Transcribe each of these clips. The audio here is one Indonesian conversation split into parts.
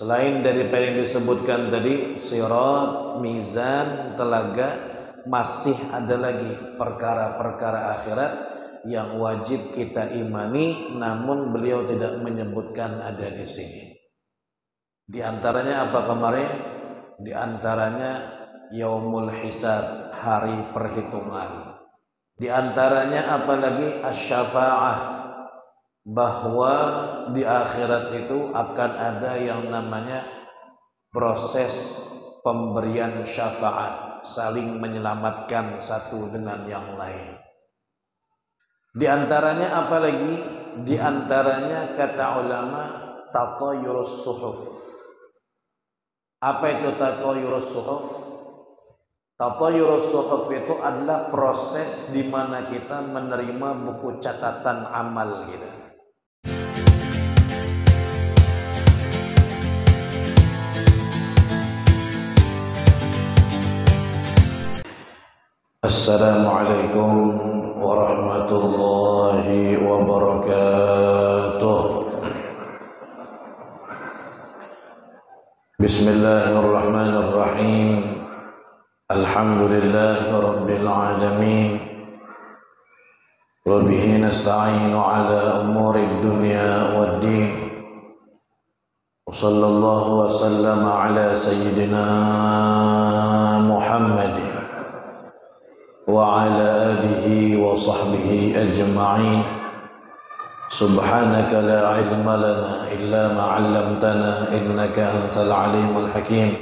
Selain daripada yang disebutkan tadi, sirat, mizan, telaga, masih ada lagi perkara-perkara akhirat yang wajib kita imani, namun beliau tidak menyebutkan ada di sini. Di antaranya apa kemarin? Di antaranya yaumul hisab, hari perhitungan. Di antaranya apa lagi? Asy-syafa'ah, bahwa di akhirat itu akan ada yang namanya proses pemberian syafaat, saling menyelamatkan satu dengan yang lain. Di antaranya apa lagi? Di antaranya kata ulama tatayurus suhuf. Apa itu tatayurus suhuf? Tatayurus suhuf itu adalah proses di mana kita menerima buku catatan amal kita. Assalamualaikum warahmatullahi wabarakatuh. Bismillahirrahmanirrahim. Alhamdulillahi rabbil alamin. Wa bihi nasta'inu ala umuri dunya waddin. Wa sallallahu wa sallama ala sayyidina Muhammadin wa ala alihi wa sahbihi ajma'in. Subhanaka la ilma lana illa ma 'allamtana innaka antal alimul hakim.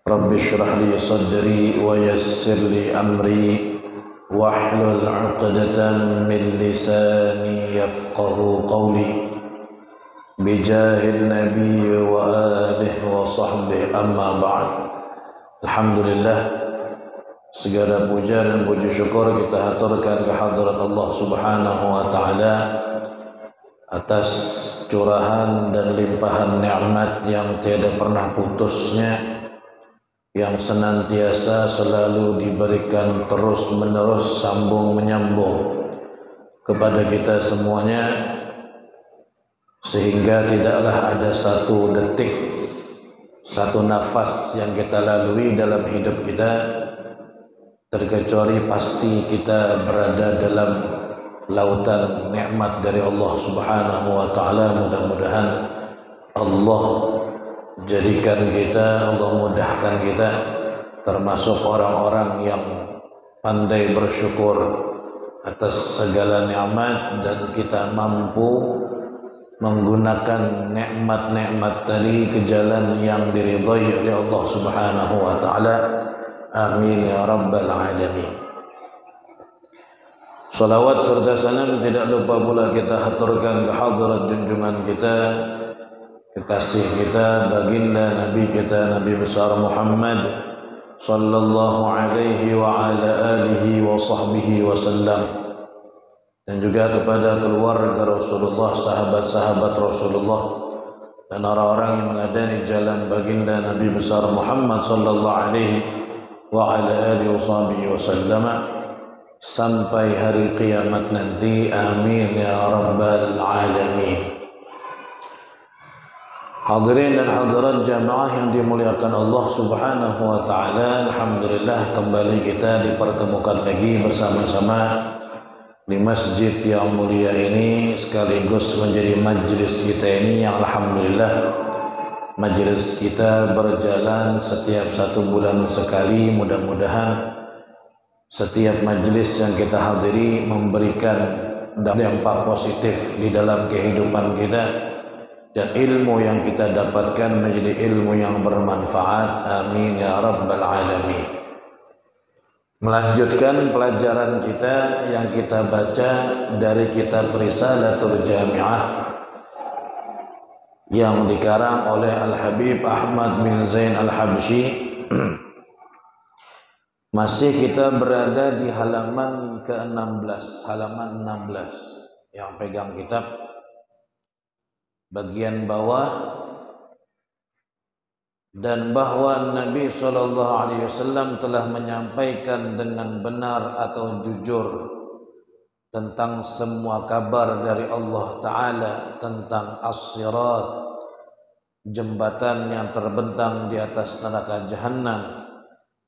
Rabbi shrah li sadri wa yassir li amri wahlul 'uqdatam min lisani yafqahu qawli. Bijahil nabiy wa alihi wa sahbihi amma ba'd. Alhamdulillah, segala puja dan puji syukur kita haturkan kehadirat Allah Subhanahu wa taala atas curahan dan limpahan nikmat yang tiada pernah putusnya, yang senantiasa selalu diberikan terus-menerus, sambung menyambung kepada kita semuanya, sehingga tidaklah ada satu detik, satu nafas yang kita lalui dalam hidup kita terkecuali pasti kita berada dalam lautan nikmat dari Allah Subhanahu wa taala. Mudah-mudahan Allah jadikan kita, Allah mudahkan kita termasuk orang-orang yang pandai bersyukur atas segala nikmat, dan kita mampu menggunakan nikmat-nikmat tadi ke jalan yang diridhai oleh Allah Subhanahu wa taala. Amin ya rabbal alamin. Salawat serta salam tidak lupa pula kita haturkan kehadirat junjungan kita, kekasih kita, baginda Nabi kita, Nabi besar Muhammad sallallahu alaihi wa ala alihi wa sahbihi wasallam, dan juga kepada keluarga Rasulullah, sahabat-sahabat Rasulullah, dan orang-orang yang meneladani jalan baginda Nabi besar Muhammad sallallahu alaihi wa ala alihi washabihi wasallam sampai hari kiamat nanti. Amin ya rabbal alamin. Hadirin dan hadirat jamaah yang dimuliakan Allah Subhanahu wa taala, alhamdulillah kembali kita dipertemukan lagi bersama-sama di masjid yang mulia ini, sekaligus menjadi majlis kita ini yang alhamdulillah majelis kita berjalan setiap 1 bulan sekali. Mudah-mudahan setiap majelis yang kita hadiri memberikan dampak positif di dalam kehidupan kita, dan ilmu yang kita dapatkan menjadi ilmu yang bermanfaat. Amin ya rabbal alamin. Melanjutkan pelajaran kita yang kita baca dari kitab Risalatul Jami'ah yang dikarang oleh Al-Habib Ahmad bin Zain Al-Habsyi. Masih kita berada di halaman ke-16, halaman 16. Yang pegang kitab bagian bawah, dan bahwa Nabi SAW telah menyampaikan dengan benar atau jujur tentang semua kabar dari Allah Ta'ala tentang as-sirat jembatan yang terbentang di atas neraka jahanam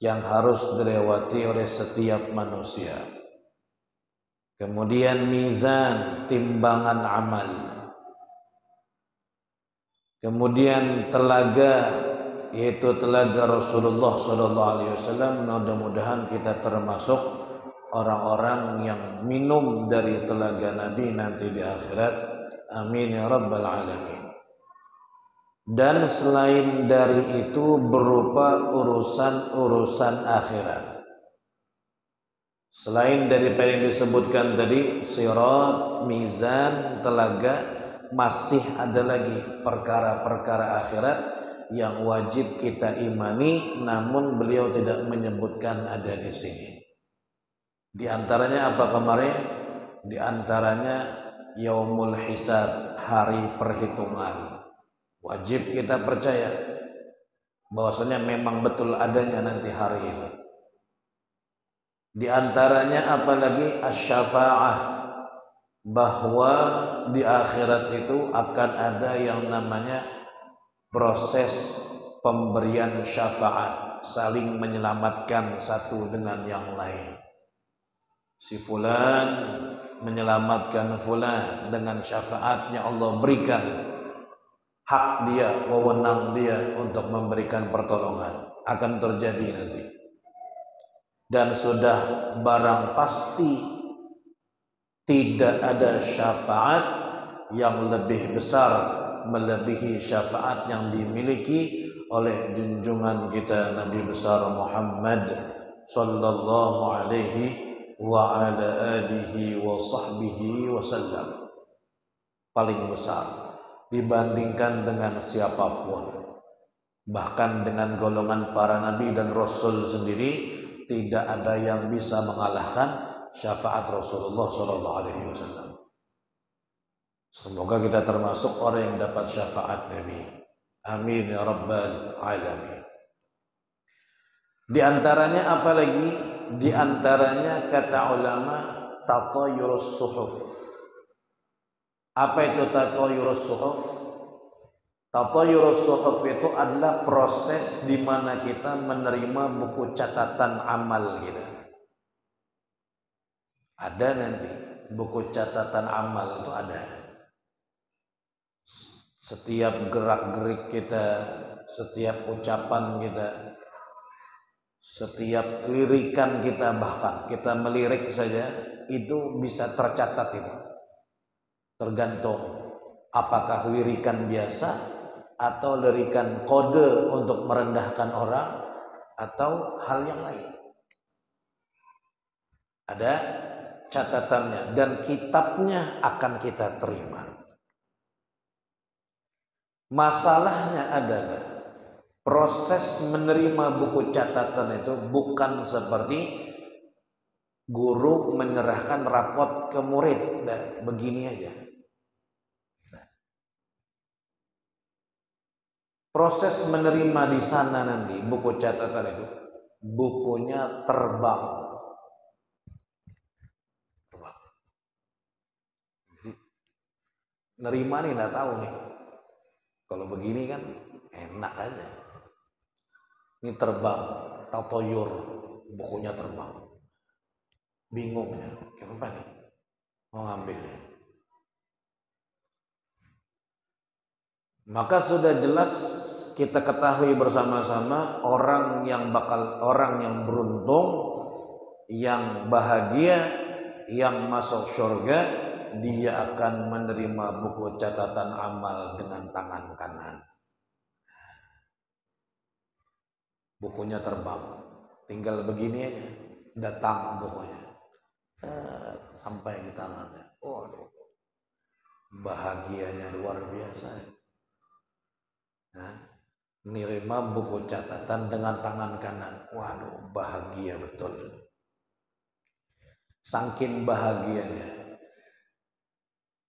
yang harus dilewati oleh setiap manusia. Kemudian mizan, timbangan amal. Kemudian telaga, yaitu telaga Rasulullah SAW. Mudah-mudahan kita termasuk orang-orang yang minum dari telaga Nabi nanti di akhirat. Amin ya rabbal alamin. Dan selain dari itu berupa urusan-urusan akhirat. Selain daripada yang disebutkan tadi, sirat, mizan, telaga, masih ada lagi perkara-perkara akhirat yang wajib kita imani, namun beliau tidak menyebutkan ada di sini. Di antaranya apa kemarin? Di antaranya yaumul hisab, hari perhitungan. Wajib kita percaya bahwasanya memang betul adanya nanti hari itu. Di antaranya apalagi asy-syafa'ah, bahwa di akhirat itu akan ada yang namanya proses pemberian syafaat, saling menyelamatkan satu dengan yang lain. Si fulan menyelamatkan fulan dengan syafaatnya Allah berikan hak dia, wewenang dia untuk memberikan pertolongan. Akan terjadi nanti. Dan sudah barang pasti tidak ada syafaat yang lebih besar melebihi syafaat yang dimiliki oleh junjungan kita Nabi besar Muhammad sallallahu alaihi wa ala alihi wa sahbihi wasallam. Paling besar dibandingkan dengan siapapun. Bahkan dengan golongan para nabi dan rasul sendiri tidak ada yang bisa mengalahkan syafaat Rasulullah SAW. Semoga kita termasuk orang yang dapat syafaat Nabi. Amin ya rabbal alamin. Di antaranya apa lagi? Di antaranya kata ulama tatayurus suhuf. Apa itu tatayurus suhuf? Tatayurus suhuf itu adalah proses di mana kita menerima buku catatan amal kita. Ada nanti buku catatan amal itu ada. Setiap gerak-gerik kita, setiap ucapan kita, setiap lirikan kita, bahkan kita melirik saja itu bisa tercatat itu. Tergantung apakah lirikan biasa atau lirikan kode untuk merendahkan orang atau hal yang lain. Ada catatannya dan kitabnya akan kita terima. Masalahnya adalah proses menerima buku catatan itu bukan seperti guru menyerahkan rapot ke murid. Nah, begini aja. Proses menerima di sana nanti buku catatan itu, bukunya terbang. Jadi nerima nih nggak tahu nih. Kalau begini kan enak aja. Ini terbang, tatoyur, bukunya terbang. Bingungnya, kenapa nih? Mau ngambilnya. Maka sudah jelas kita ketahui bersama-sama orang yang beruntung, yang bahagia, yang masuk surga, dia akan menerima buku catatan amal dengan tangan kanan. Bukunya terbang, tinggal begini aja, datang bukunya, sampai di tangannya. Waduh, bahagianya luar biasa. Nah, menerima buku catatan dengan tangan kanan. Waduh, bahagia betul. Saking bahagianya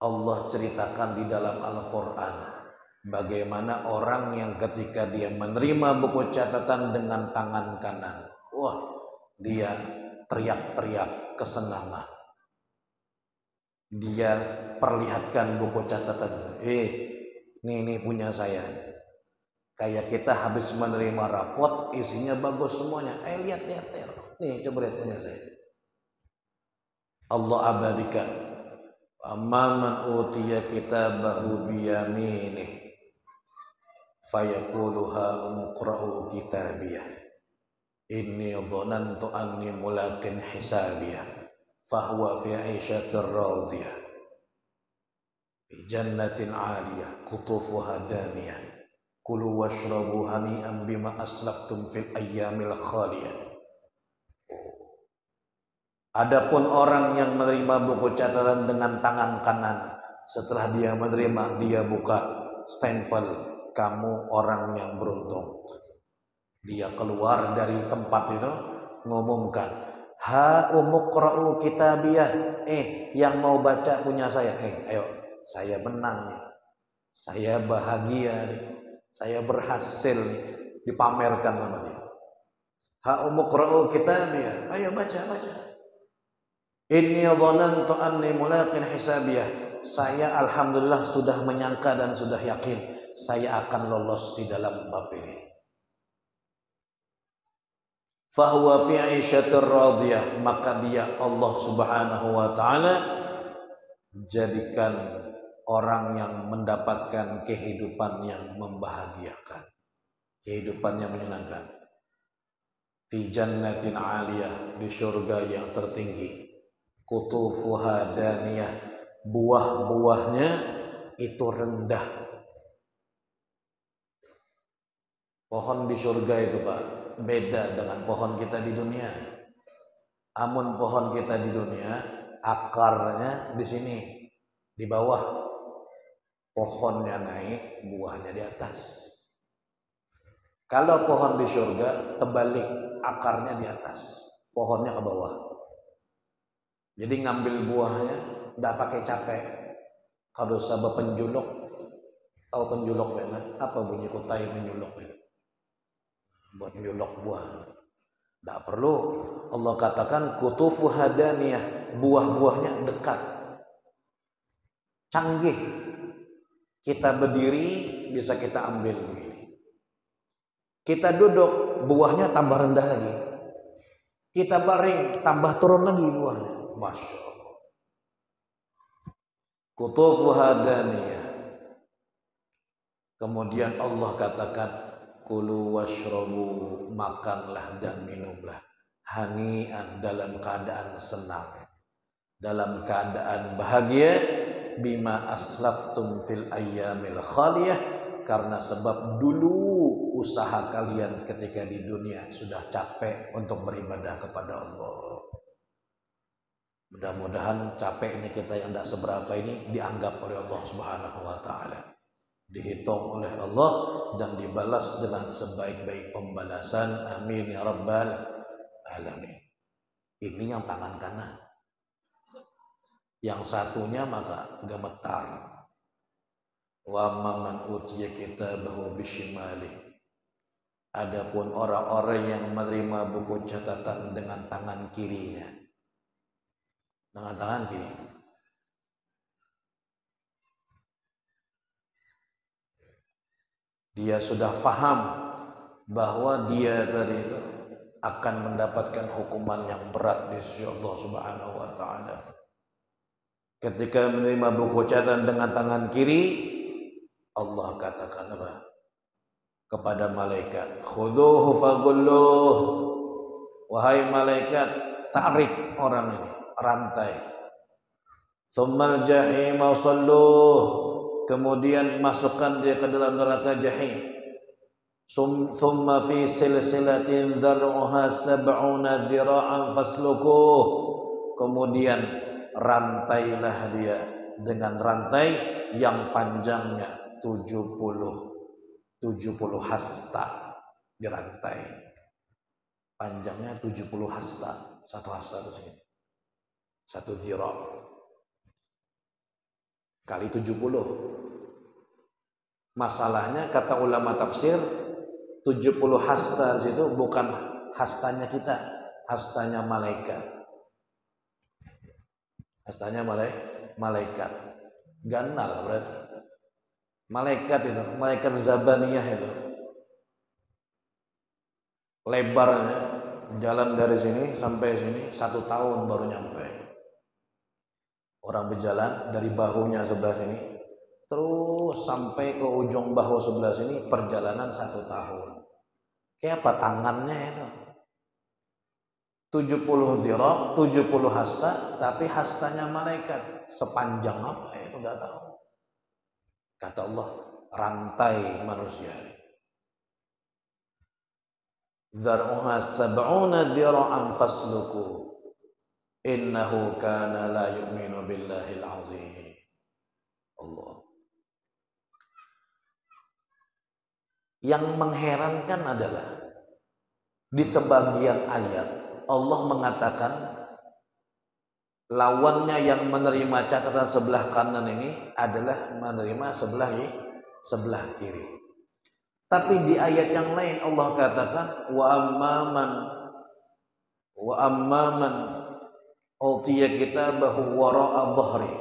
Allah ceritakan di dalam Al-Quran bagaimana orang yang ketika dia menerima buku catatan dengan tangan kanan, wah, dia teriak-teriak kesenangan. Dia perlihatkan buku catatan, ini punya saya. Kayak kita habis menerima rapot, isinya bagus semuanya. Lihat. Nih, coba lihat punya saya. Allah abadikan. Amman utiya kitabahu biyaminih. Fayaqulu ha umqra'u kitabiyah. Inni dhanantu anni mulaqin hisabiyah. Fahuwa fi 'ishatir radiyah. Fi jannatin 'aliyah, qutufuha daniyah. Kulu washrabu hani'an bima aslaftum fil ayyamil khaliyah. Adapun orang yang menerima buku catatan dengan tangan kanan, setelah dia menerima, dia buka stempel, kamu orang yang beruntung. Dia keluar dari tempat itu, ngumumkan, ha umuqra'u kitabiyah. Yang mau baca punya saya. Ayo, saya menang nih. Saya bahagia nih. Saya berhasil nih, dipamerkan sama dia. Ha umuqra'u kitabiyah. Ayo baca. Inni dhanantu anni mulaqin hisabiyah. Saya alhamdulillah sudah menyangka dan sudah yakin saya akan lolos di dalam bab ini. Fahuwa fi 'ishatir radiyah, maka dia Allah Subhanahu wa taala jadikan orang yang mendapatkan kehidupan yang membahagiakan, kehidupan yang menyenangkan. Fi jannatin 'aliyah, di surga yang tertinggi. Qutufuha daniyah, buah-buahnya itu rendah. Pohon di surga itu Pak, beda dengan pohon kita di dunia. Amun pohon kita di dunia, akarnya di sini, di bawah. Pohonnya naik, buahnya di atas. Kalau pohon di surga, terbalik, akarnya di atas, pohonnya ke bawah. Jadi ngambil buahnya tidak pakai capek. Kalau sabab penjuluk, tahu penjuluk benar? Apa bunyi kutai penjuluk itu? Buat nyuluk buah. Tidak perlu. Allah katakan kutufu hadaniyah, buah-buahnya dekat, canggih. Kita berdiri bisa kita ambil begini. Kita duduk, buahnya tambah rendah lagi. Kita baring, tambah turun lagi buahnya. Masya Allah. Qutufuha daniyah. Kemudian Allah katakan, kulu washrabu, makanlah dan minumlah, hani'an, dalam keadaan senang, dalam keadaan bahagia, bima aslaftum fil ayyamil khaliyah, karena sebab dulu usaha kalian ketika di dunia sudah capek untuk beribadah kepada Allah. Mudah-mudahan capeknya kita yang tidak seberapa ini dianggap oleh Allah Subhanahu wa taala, dihitung oleh Allah dan dibalas dengan sebaik-baik pembalasan. Amin ya rabbal alamin. Ini yang tangan kanan. Yang satunya maka gemetar. Wa man utiya kitabahu bisyimali. Adapun orang-orang yang menerima buku catatan dengan tangan kirinya, dengan tangan kiri, dia sudah faham bahwa dia tadi itu akan mendapatkan hukuman yang berat di sisi Allah Subhanahu wa taala. Ketika menerima buku catatan dengan tangan kiri, Allah katakan apa? Kepada malaikat, khuduhu faghulluh. Wahai malaikat, tarik orang ini, rantai. Tsummal jahima salluh. Kemudian masukkan dia ke dalam neraka jahim. Tsumma fi silsilatin dhar'uha sab'una dhira'an faslukuh. Kemudian rantailah dia dengan rantai yang panjangnya 70 hasta, dirantai. Panjangnya 70 hasta. Satu hasta itu segini. Satu dhira' kali 70. Masalahnya kata ulama tafsir, 70 hasta itu bukan hastanya kita, hastanya malaikat. Hastanya malaikat. Ganal berarti. Malaikat itu, malaikat zabaniyah itu. Lebarnya jalan dari sini sampai sini 1 tahun baru nyampe. Orang berjalan dari bahunya sebelah sini terus sampai ke ujung bahu sebelah sini perjalanan 1 tahun. Kayak apa tangannya itu? 70 dhira, 70 hasta, tapi hastanya malaikat. Sepanjang apa itu enggak tahu. Kata Allah, rantai manusia. Zar'uha sab'una dhira'an fasluku. Innahu kana la yu'minu billahil azim. Allah. Yang mengherankan adalah di sebagian ayat Allah mengatakan lawannya yang menerima catatan sebelah kanan ini adalah menerima sebelah kiri. Tapi di ayat yang lain Allah katakan wa amman utiya kitabahu wara'a dhahri.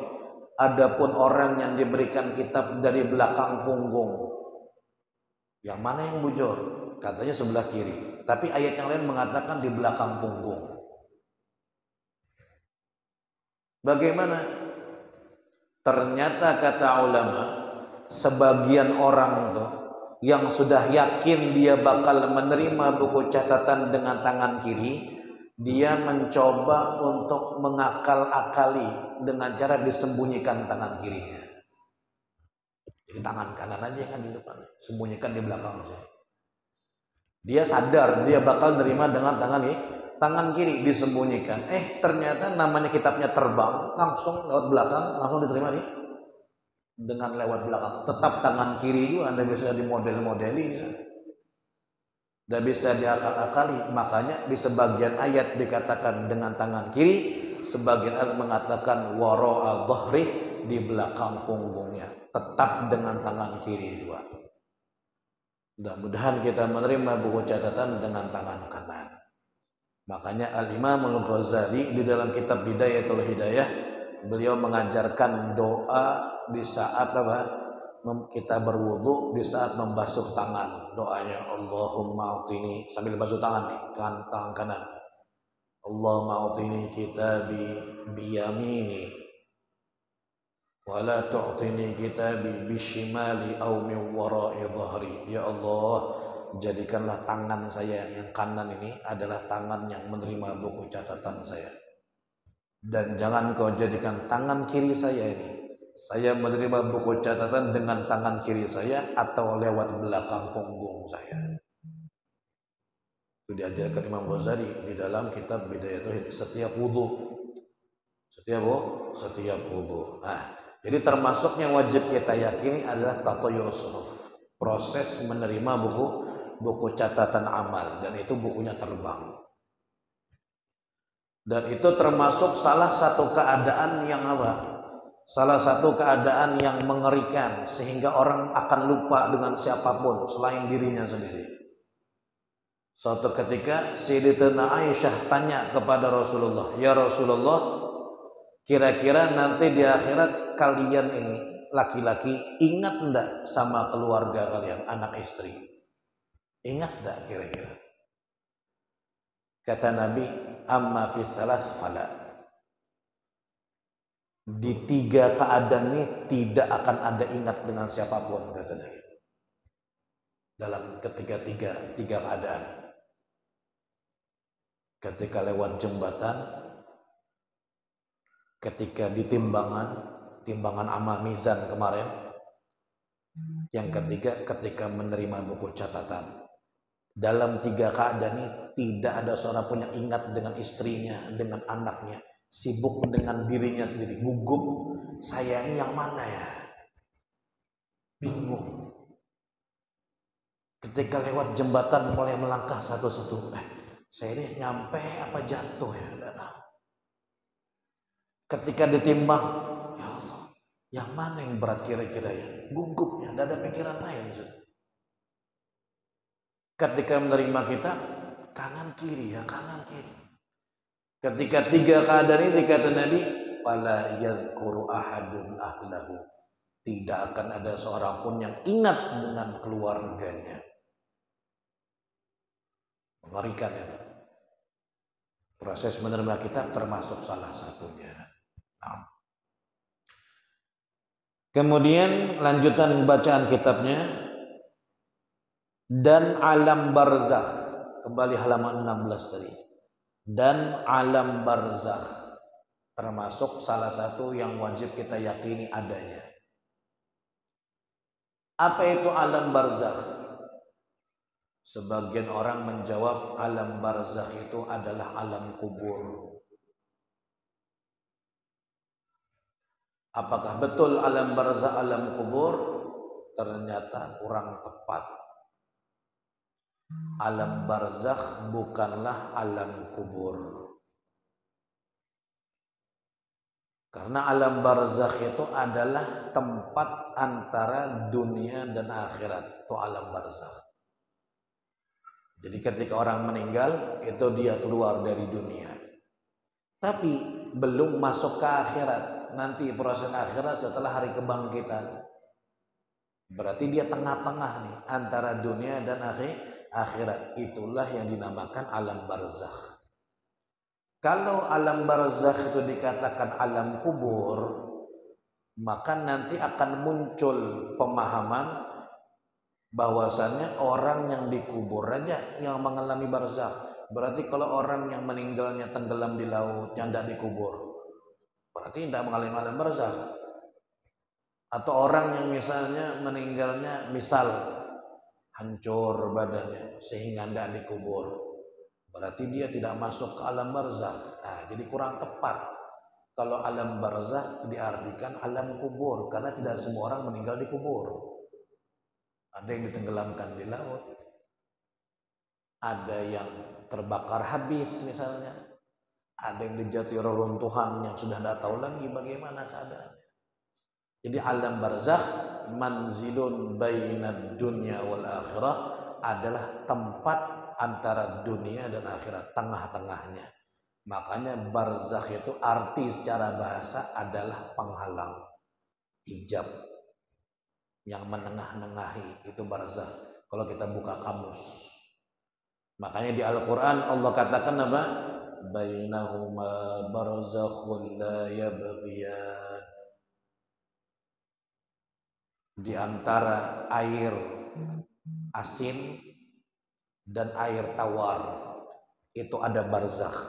Adapun orang yang diberikan kitab dari belakang punggung. Yang mana yang bujur? Katanya sebelah kiri. Tapi ayat yang lain mengatakan di belakang punggung. Bagaimana? Ternyata kata ulama, sebagian orang tuh yang sudah yakin dia bakal menerima buku catatan dengan tangan kiri, dia mencoba untuk mengakal-akali dengan cara disembunyikan tangan kirinya. Jadi tangan kanan aja kan di depan, sembunyikan di belakang aja. Dia sadar dia bakal nerima dengan tangan kiri disembunyikan. Ternyata namanya kitabnya terbang, langsung lewat belakang, langsung diterima nih dengan lewat belakang. Tetap tangan kiri juga Anda bisa dimodel-modeli di sana. Dan bisa diakal-akali. Makanya di sebagian ayat dikatakan dengan tangan kiri, sebagian ayat mengatakan wara'a dhahri, di belakang punggungnya. Tetap dengan tangan kiri juga. Mudah-mudahan kita menerima buku catatan dengan tangan kanan. Makanya Al-Imam Al-Ghazali di dalam kitab Bidayatul Hidayah, beliau mengajarkan doa di saat kita berwudu, di saat membasuh tangan. Doanya Allahumma a'tini, sambil basuh tangan nih, tangan kanan. Allahumma a'tini kitabi biyamini wala tu'tini kitabi bishimali aw min wara'i dhahri. Ya Allah, jadikanlah tangan saya yang kanan ini adalah tangan yang menerima buku catatan saya. Dan jangan kau jadikan tangan kiri saya ini, saya menerima buku catatan dengan tangan kiri saya atau lewat belakang punggung saya. Itu diajarkan Imam Ghazali di dalam kitab Bidayatul Hidayah. Setiap wudu. Jadi termasuk yang wajib kita yakini adalah tatayyurus suhuf, proses menerima buku catatan amal, dan itu bukunya terbang. Dan itu termasuk salah satu keadaan yang mengerikan, sehingga orang akan lupa dengan siapapun selain dirinya sendiri. Suatu ketika Sayyidatina Aisyah tanya kepada Rasulullah, "Ya Rasulullah, kira-kira nanti di akhirat kalian ini laki-laki ingat enggak sama keluarga kalian, anak istri? Ingat enggak kira-kira?" Kata Nabi, "Amma fi thalath fala." Di 3 keadaan ini tidak akan ada ingat dengan siapapun, kata Nabi. Dalam tiga keadaan. Ketika lewat jembatan, ketika di timbangan amal mizan kemarin, yang ketiga ketika menerima buku catatan. Dalam 3 keadaan ini tidak ada seorang pun yang ingat dengan istrinya, dengan anaknya, sibuk dengan dirinya sendiri, gugup, saya ini yang mana ya, bingung. Ketika lewat jembatan mulai melangkah satu-satu, saya ini nyampe apa jatuh ya, tidak tahu. Ketika ditimbang, ya Allah, yang mana yang berat kira-kira ya? Gugupnya, tidak ada pikiran lain. Ketika menerima kita, kanan kiri ya, kanan kiri. Ketika 3 keadaan ini kata Nabi, fala yadhkuru ahadun ahlahu. Tidak akan ada seorang pun yang ingat dengan keluarganya. Mengerikan itu. Proses menerima kitab termasuk salah satunya. Nah. Kemudian lanjutan bacaan kitabnya, dan alam barzakh, kembali halaman 16 tadi. Dan alam barzakh termasuk salah satu yang wajib kita yakini adanya. Apa itu alam barzakh? Sebagian orang menjawab alam barzakh itu adalah alam kubur. Apakah betul alam barzakh alam kubur? Ternyata kurang tepat. Alam barzakh bukanlah alam kubur. Karena alam barzakh itu adalah tempat antara dunia dan akhirat. Itu alam barzakh. Jadi ketika orang meninggal, itu dia keluar dari dunia. Tapi belum masuk ke akhirat. Nanti proses akhirat setelah hari kebangkitan. Berarti dia tengah-tengah nih antara dunia dan akhirat. Itulah yang dinamakan alam barzakh. Kalau alam barzakh itu dikatakan alam kubur, maka nanti akan muncul pemahaman bahwasannya orang yang dikubur aja yang mengalami barzakh. Berarti kalau orang yang meninggalnya tenggelam di laut, yang tidak dikubur, berarti tidak mengalami alam barzakh. Atau orang yang misalnya meninggalnya hancur badannya sehingga tidak dikubur, berarti dia tidak masuk ke alam barzakh. Nah, jadi kurang tepat kalau alam barzakh diartikan alam kubur, karena tidak semua orang meninggal di kubur. Ada yang ditenggelamkan di laut, ada yang terbakar habis misalnya, ada yang dijatuhi reruntuhan yang sudah tidak tahu lagi bagaimana keadaannya. Jadi alam barzakh manzilun bainad dunya wal akhirah adalah tempat antara dunia dan akhirat, tengah-tengahnya. Makanya barzakh itu arti secara bahasa adalah penghalang, hijab yang menengah-nengahi, itu barzakh. Kalau kita buka kamus. Makanya di Al-Qur'an Allah katakan apa? Bainahuma barzakhun la yabghiyan. Di antara air asin dan air tawar itu ada barzakh,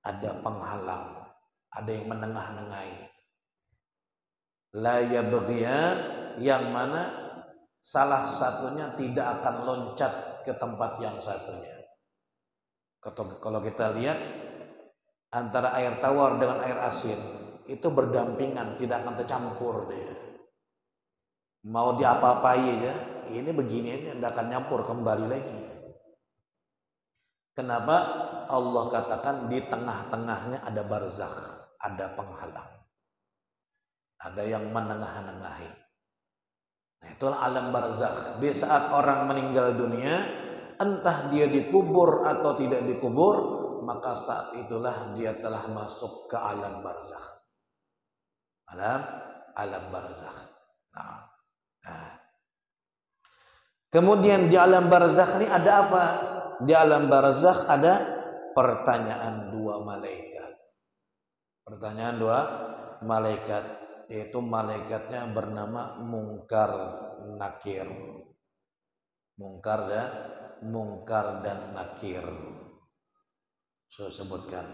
ada penghalang, ada yang menengah-nengahi. La yabghiyan, yang mana salah satunya tidak akan loncat ke tempat yang satunya. Kalau kita lihat antara air tawar dengan air asin itu berdampingan, tidak akan tercampur dia. Mau diapa-apai aja, ini begini aja, tidak akan nyampur kembali lagi. Kenapa? Allah katakan di tengah-tengahnya ada barzakh, ada penghalang, ada yang menengah-nengahi. Nah, itulah alam barzakh. Di saat orang meninggal dunia, entah dia dikubur atau tidak dikubur, maka saat itulah dia telah masuk ke alam barzakh. Alam barzakh. Nah. Kemudian di alam barzakh ini ada apa? Di alam barzakh ada pertanyaan dua malaikat. Pertanyaan dua malaikat, yaitu malaikatnya bernama Munkar Nakir. Munkar dan Nakir. Saya sebutkan.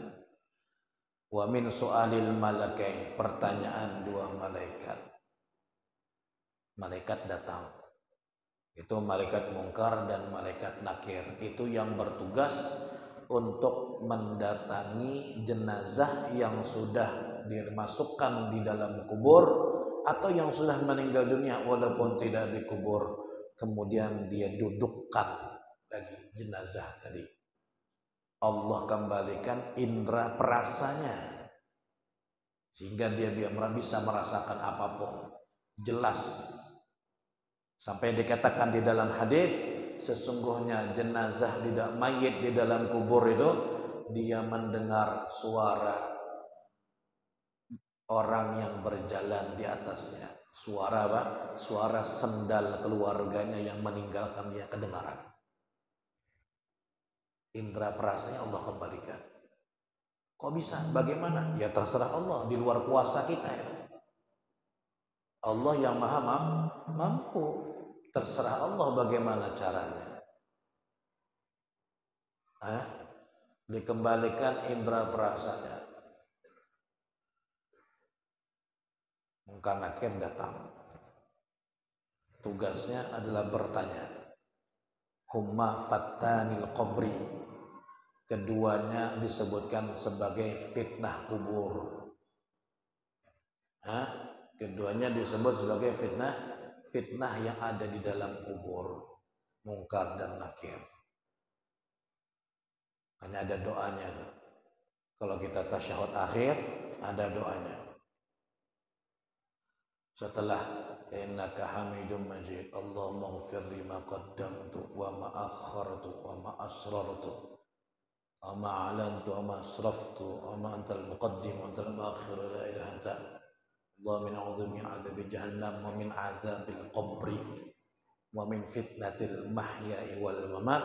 Wa min su'alil malakain, pertanyaan dua malaikat. Malaikat datang. Itu malaikat Munkar dan malaikat Nakir. Itu yang bertugas untuk mendatangi jenazah yang sudah dimasukkan di dalam kubur atau yang sudah meninggal dunia walaupun tidak dikubur. Kemudian dia dudukkan lagi jenazah tadi. Allah kembalikan indera perasanya sehingga dia bisa merasakan apapun. Jelas. Sampai dikatakan di dalam hadis, sesungguhnya jenazah mayit di dalam kubur itu dia mendengar suara orang yang berjalan di atasnya. Suara apa? Suara sendal keluarganya yang meninggalkan dia kedengaran. indera perasanya Allah kembalikan. Kok bisa? Bagaimana? Ya terserah Allah, di luar kuasa kita ya. Allah yang maha mampu. Terserah Allah bagaimana caranya. Dikembalikan indera perasanya. Munkar Nakir datang. Tugasnya adalah bertanya. Humma fattanil qabri. Keduanya disebutkan sebagai fitnah kubur. Keduanya disebut sebagai fitnah yang ada di dalam kubur. Munkar dan Nakir. Hanya ada doanya tuh. Kalau kita tasyahud akhir ada doanya. Setelah innaka hamidum majid, Allahumma ighfir li ma qaddamtu wa ma akhartu wa ma asrartu wa ma alantu wa ma asraftu wa ma antal muqaddim wa antal muakhir la ilaha anta. Allahumma a'udzu min 'adzabi jahannam wa min 'adzabil qabri wa min fitnatil mahya'i wal mamat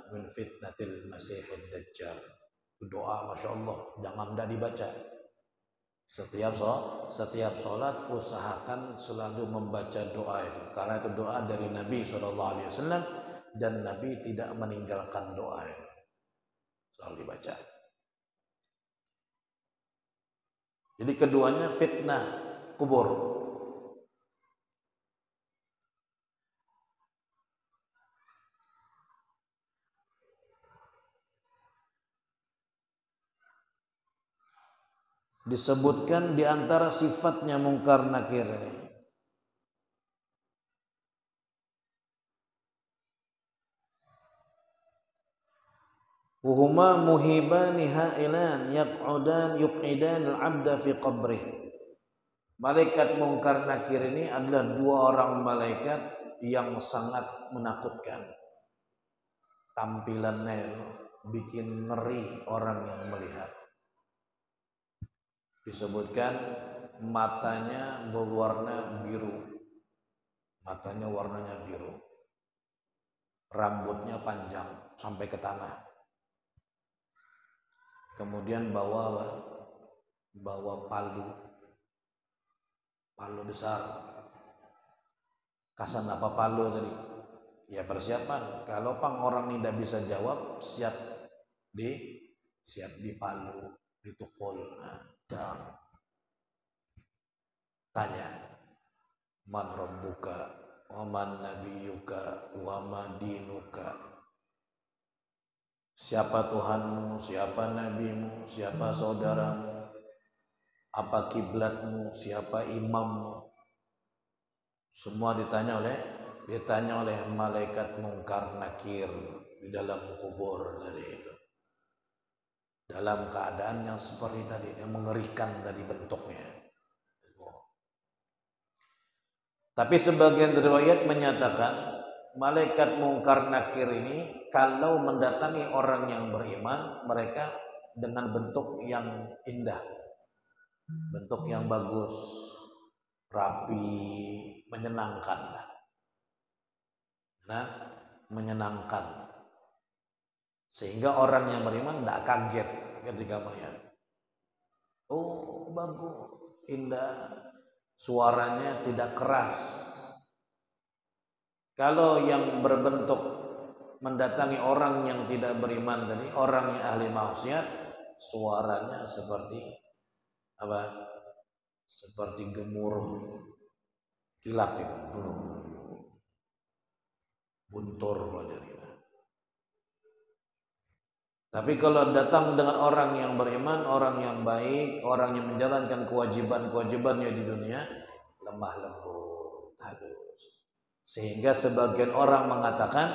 min fitnatil masihid dajjal. Doa Masya Allah, jangan tidak dibaca. Setiap sholat usahakan selalu membaca doa itu, karena itu doa dari Nabi SAW dan Nabi tidak meninggalkan doa itu, selalu dibaca. Jadi keduanya fitnah kubur. Disebutkan di antara sifatnya Munkar Nakir ini. Wuhuma muhibani ha'ilan yuq'idan al-'abda fi qabrih. Malaikat Munkar Nakir ini adalah dua orang malaikat yang sangat menakutkan. Tampilannya bikin ngeri orang yang melihat. Disebutkan matanya berwarna biru. Matanya warnanya biru. Rambutnya panjang sampai ke tanah. Kemudian bawa palu besar. Kasan apa palu tadi? Ya persiapan. Kalau orang ini tidak bisa jawab, siap di palu, ditukul. Dan tanya, man rabbuka wa man nabiyuka wa ma dinuka. Siapa Tuhanmu, siapa nabimu, siapa saudaramu, apa kiblatmu, siapa imammu. Semua ditanya oleh malaikat Munkar Nakir di dalam kubur tadi itu. Dalam keadaan yang seperti tadi, yang mengerikan dari bentuknya. Tapi sebagian riwayat menyatakan malaikat Munkar Nakir ini kalau mendatangi orang yang beriman, mereka dengan bentuk yang indah, bentuk yang bagus, rapi, menyenangkan. Menyenangkan. Sehingga orang yang beriman tidak kaget ketika melihat. Oh, bagus, indah, suaranya tidak keras. Kalau yang berbentuk mendatangi orang yang tidak beriman tadi, orang yang ahli maksiat, suaranya seperti apa? Seperti gemuruh kilat itu, buntur belajar. Tapi kalau datang dengan orang yang beriman, orang yang baik, orang yang menjalankan kewajiban-kewajibannya di dunia, lemah lembut, halus. Sehingga sebagian orang mengatakan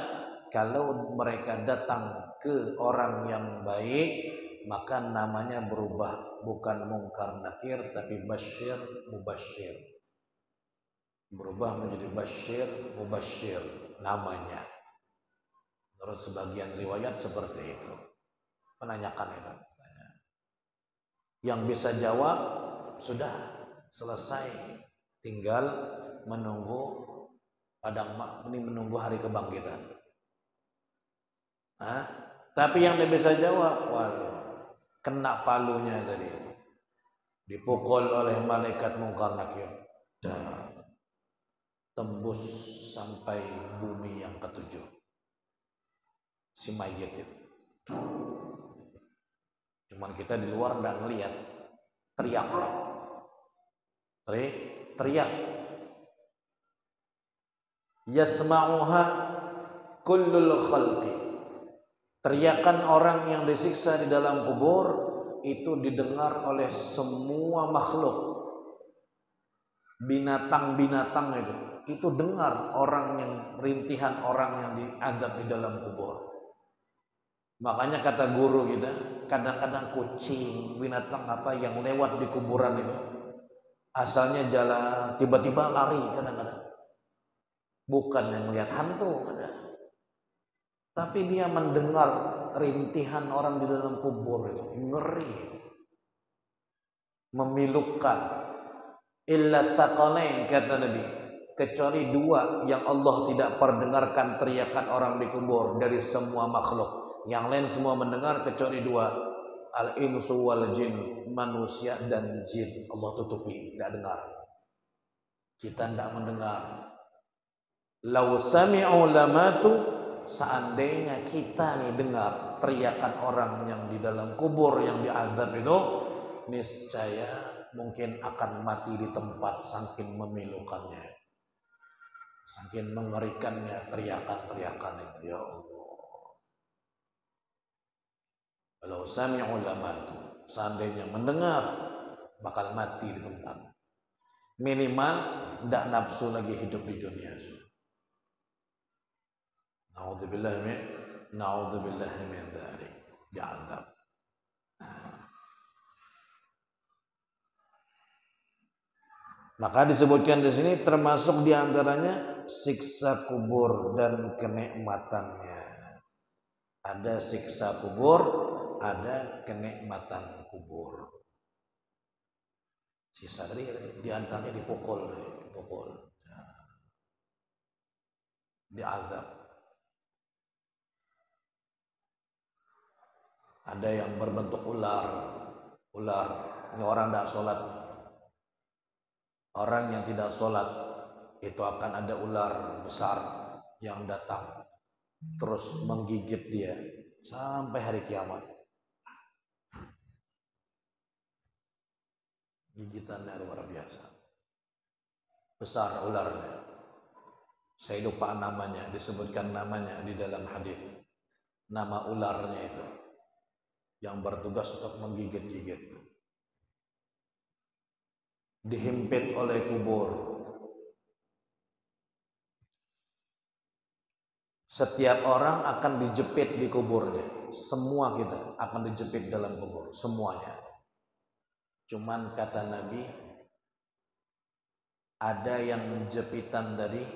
kalau mereka datang ke orang yang baik, maka namanya berubah, bukan Munkar Nakir tapi Basyir Mubasyir. Berubah menjadi Basyir Mubasyir namanya. Menurut sebagian riwayat seperti itu. Menanyakan itu. Yang bisa jawab sudah selesai, tinggal menunggu menunggu hari kebangkitan. Tapi yang dia bisa jawab, waduh, kena palunya tadi. Dipukul oleh malaikat Munkar Nakir. Dan tembus sampai bumi yang ketujuh. Si mayit itu. Cuman kita di luar enggak ngelihat. Teriak. Teriak. Yasma'uha kullul khalqi. Teriakan orang yang disiksa di dalam kubur itu didengar oleh semua makhluk. Binatang-binatang itu dengar orang yang rintihan orang yang diazab di dalam kubur. Makanya kata guru kita, kadang-kadang kucing, binatang apa yang lewat di kuburan itu asalnya jalan tiba-tiba lari kadang-kadang. Bukan yang melihat hantu kadang. Tapi dia mendengar rintihan orang di dalam kubur itu ngeri, memilukan. Illa tsaqalain kata Nabi, kecuali dua yang Allah tidak perdengarkan teriakan orang di kubur dari semua makhluk. Yang lain semua mendengar kecuali dua, al-insu wal jin, manusia dan jin. Allah tutupi, tidak dengar. Kita tidak mendengar. Lau sami'u lamatu. Seandainya kita nih dengar teriakan orang yang di dalam kubur yang diazab itu, niscaya mungkin akan mati di tempat saking memilukannya, saking mengerikannya teriakan-teriakan itu. Ya Allah. Kalau sami'u lamatu, seandainya mendengar bakal mati di tempat. Minimal tidak nafsu lagi hidup di dunia. Na'udzubillah min dzalik. Di'adzab. Maka disebutkan di sini termasuk diantaranya siksa kubur dan kenikmatannya. Ada siksa kubur, ada kenikmatan kubur. Sisa tadi diantaranya dipukul. Di'adzab. Ada yang berbentuk ular. Ini orang tidak sholat. Orang yang tidak sholat itu akan ada ular besar yang datang terus menggigit dia sampai hari kiamat. Gigitannya luar biasa. Besar ularnya. Saya lupa namanya, disebutkan namanya di dalam hadis. Nama ularnya itu yang bertugas untuk menggigit-gigit. Dihimpit oleh kubur. Setiap orang akan dijepit di kuburnya. Semua kita akan dijepit dalam kubur, semuanya. Cuman kata Nabi, ada yang jepitan dari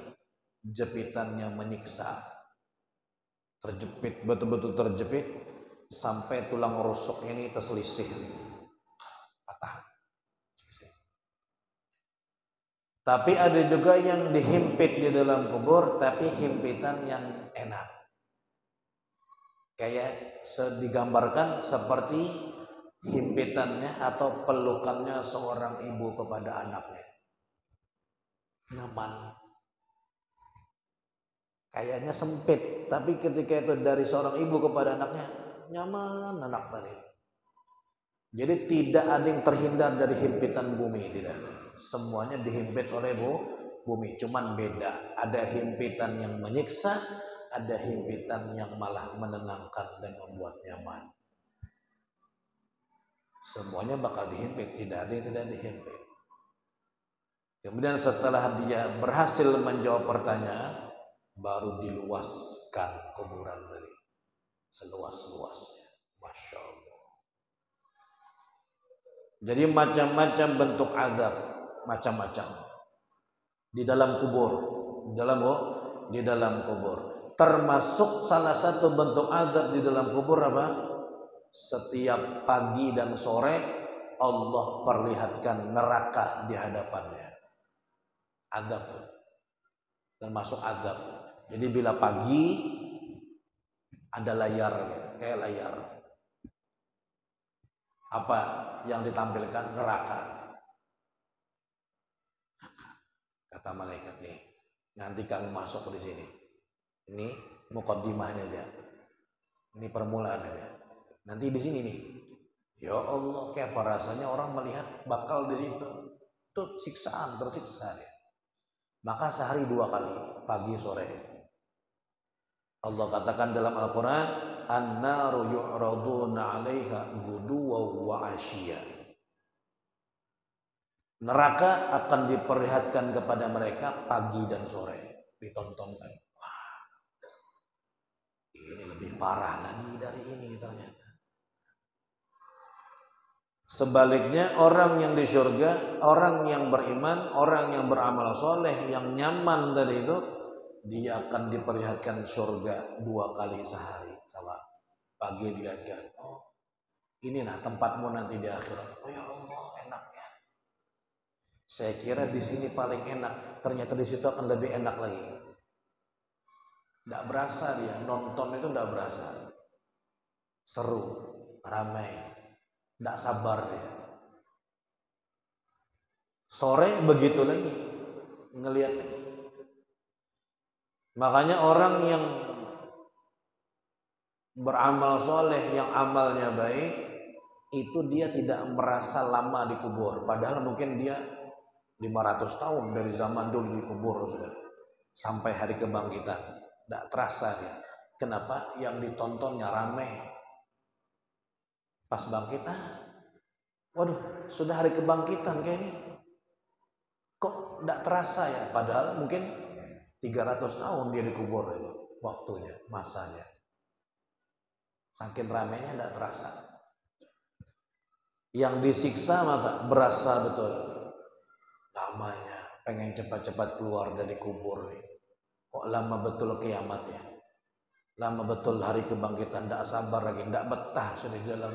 jepitannya menyiksa. Terjepit, betul-betul terjepit sampai tulang rusuk ini terselisih, patah. Tapi ada juga yang dihimpit di dalam kubur, tapi himpitan yang enak. Kayak digambarkan seperti himpitannya atau pelukannya seorang ibu kepada anaknya. Nyaman. Kayaknya sempit, tapi ketika itu dari seorang ibu kepada anaknya, nyaman anak tadi. Jadi tidak ada yang terhindar dari himpitan bumi, tidak ada. Semuanya dihimpit oleh bumi, cuman beda. Ada himpitan yang menyiksa, ada himpitan yang malah menenangkan dan membuat nyaman. Semuanya bakal dihimpit, tidak ada yang tidak dihimpit. Kemudian setelah dia berhasil menjawab pertanyaan, baru diluaskan kuburan tadi seluas-luasnya. Masya Allah. Jadi macam-macam bentuk azab, macam-macam di dalam kubur, di dalam kubur. Termasuk salah satu bentuk azab di dalam kubur apa? Setiap pagi dan sore Allah perlihatkan neraka di hadapannya. Azab tuh termasuk azab. Jadi bila pagi Ada layar, kayak layar. Apa yang ditampilkan? Neraka. Kata malaikat nih, nanti kamu masuk di sini. Ini mukaddimahnya dia. Ini permulaannya dia. Nanti di sini nih. Ya Allah, kayak apa rasanya orang melihat bakal di situ. Itu siksaan, tersiksa dia. Maka sehari 2 kali, pagi sore. Allah katakan dalam Al-Quran, An-naru yu'raduna 'alaiha ghuduwan wa 'ashiyya. Neraka akan diperlihatkan kepada mereka pagi dan sore, ditontonkan. Wah, ini lebih parah lagi dari ini ternyata. Sebaliknya orang yang di surga, orang yang beriman, orang yang beramal soleh, yang nyaman dari itu, dia akan diperlihatkan surga 2 kali sehari. Sama pagi dilihatkan, oh ini nah tempatmu nanti di akhirat. Oh ya Allah, enaknya. Saya kira di sini paling enak, ternyata di situ akan lebih enak lagi. Tidak berasa dia, nonton itu tidak berasa. Seru, ramai, tidak sabar dia. Sore begitu lagi, ngelihat lagi. Makanya orang yang beramal soleh, yang amalnya baik, itu dia tidak merasa lama di kubur. Padahal mungkin dia 500 tahun dari zaman dulu dikubur sudah sampai hari kebangkitan, tidak terasa dia. Kenapa? Yang ditontonnya ramai. Pas bangkit, waduh, sudah hari kebangkitan kayak ini. Kok tidak terasa ya? Padahal mungkin 300 tahun dia dikubur itu waktunya, masanya. Saking ramainya tidak terasa. Yang disiksa maka berasa betul. Lamanya, pengen cepat-cepat keluar dari kubur nih. Kok lama betul kiamat ya? Lama betul hari kebangkitan, tidak sabar lagi, tidak betah sudah di dalam.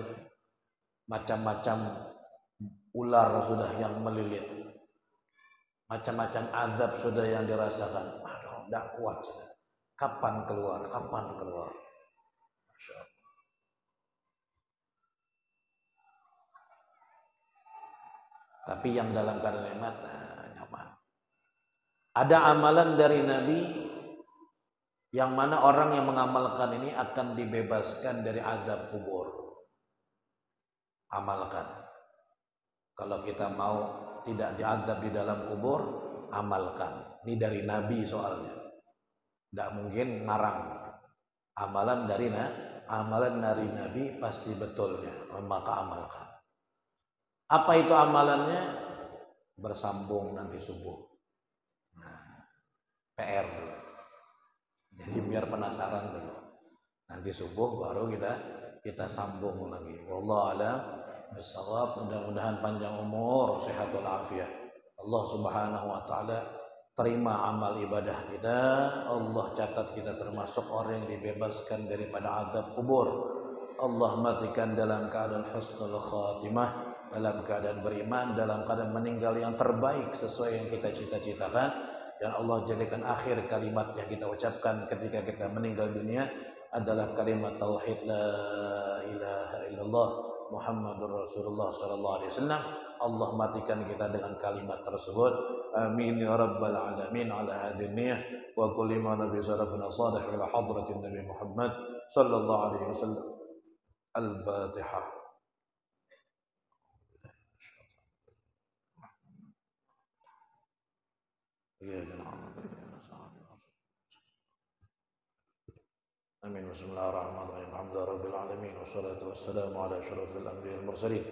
Macam-macam ular sudah yang melilit. Macam-macam azab sudah yang dirasakan. Aduh, tidak kuat sudah. Kapan keluar? Kapan keluar? Masya Allah. Tapi yang dalam keadaan nikmat nyaman. Ada amalan dari Nabi yang mana orang yang mengamalkan ini akan dibebaskan dari azab kubur. Amalkan. Kalau kita mau tidak diazab di dalam kubur, amalkan. Ini dari Nabi soalnya. Tidak mungkin ngarang. Amalan dari Nabi pasti betulnya, maka amalkan. Apa itu amalannya? Bersambung nanti subuh. Nah, PR dulu. Jadi biar penasaran dulu. Nanti subuh baru kita sambung lagi. Wallahu a'lam bishawab. Mudah-mudahan panjang umur, sehat walafiat. Allah Subhanahu wa taala terima amal ibadah kita. Allah catat kita termasuk orang yang dibebaskan daripada azab kubur. Allah matikan dalam keadaan husnul khatimah, dalam keadaan beriman, dalam keadaan meninggal yang terbaik sesuai yang kita cita-citakan. Dan Allah jadikan akhir kalimat yang kita ucapkan ketika kita meninggal dunia adalah kalimat tauhid la ilaha illallah Muhammadur Rasulullah sallallahu alaihi wasallam. Allah matikan kita dengan kalimat tersebut. Amin ya rabbal alamin ala hadhihi niyyah wa kulli ma nabi sarafna salih ila hadratin Nabi Muhammad sallallahu alaihi wasallam. Al-Fatihah. Ya Amin. Bismillahirrahmanirrahim. Alhamdulillahirabbil alamin wassalatu wassalamu ala asyrafil anbiya'il mursalin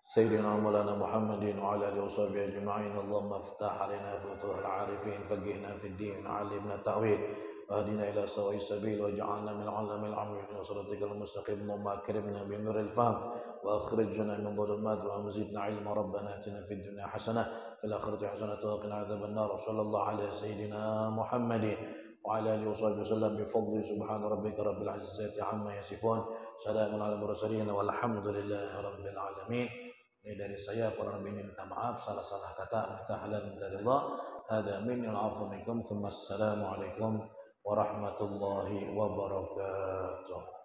sayyidina maulana Muhammadin wa ala alihi washabihi ajma'in. Allahumma iftah alaina futuhal arifin, faqihna fid din, 'allimna ta'wil, wahdina ila sawa'is sabil, waj'alna min 'allamil 'amilin wa siratikal mustaqim. Allahumma akrimna bi nuril fahm wa akhrijna min dhulumat wa zidna 'ilma. Rabbana atina fid dunya hasanah fil akhirati hasanah wa qina adzaban nar. Sallallahu ala sayyidina Muhammadin وعلى آله وصحبه وسلم بفضل سبحان ربك رب العزة عما يصفون سلام على المرسلين والحمد لله رب العالمين. Ini dari saya, kurang lebih minta maaf, salah-salah kata, minta halal minta ridha. Hadza minni al-'afwu minkum, tsumma assalamu alaikum warahmatullahi wabarakatuh.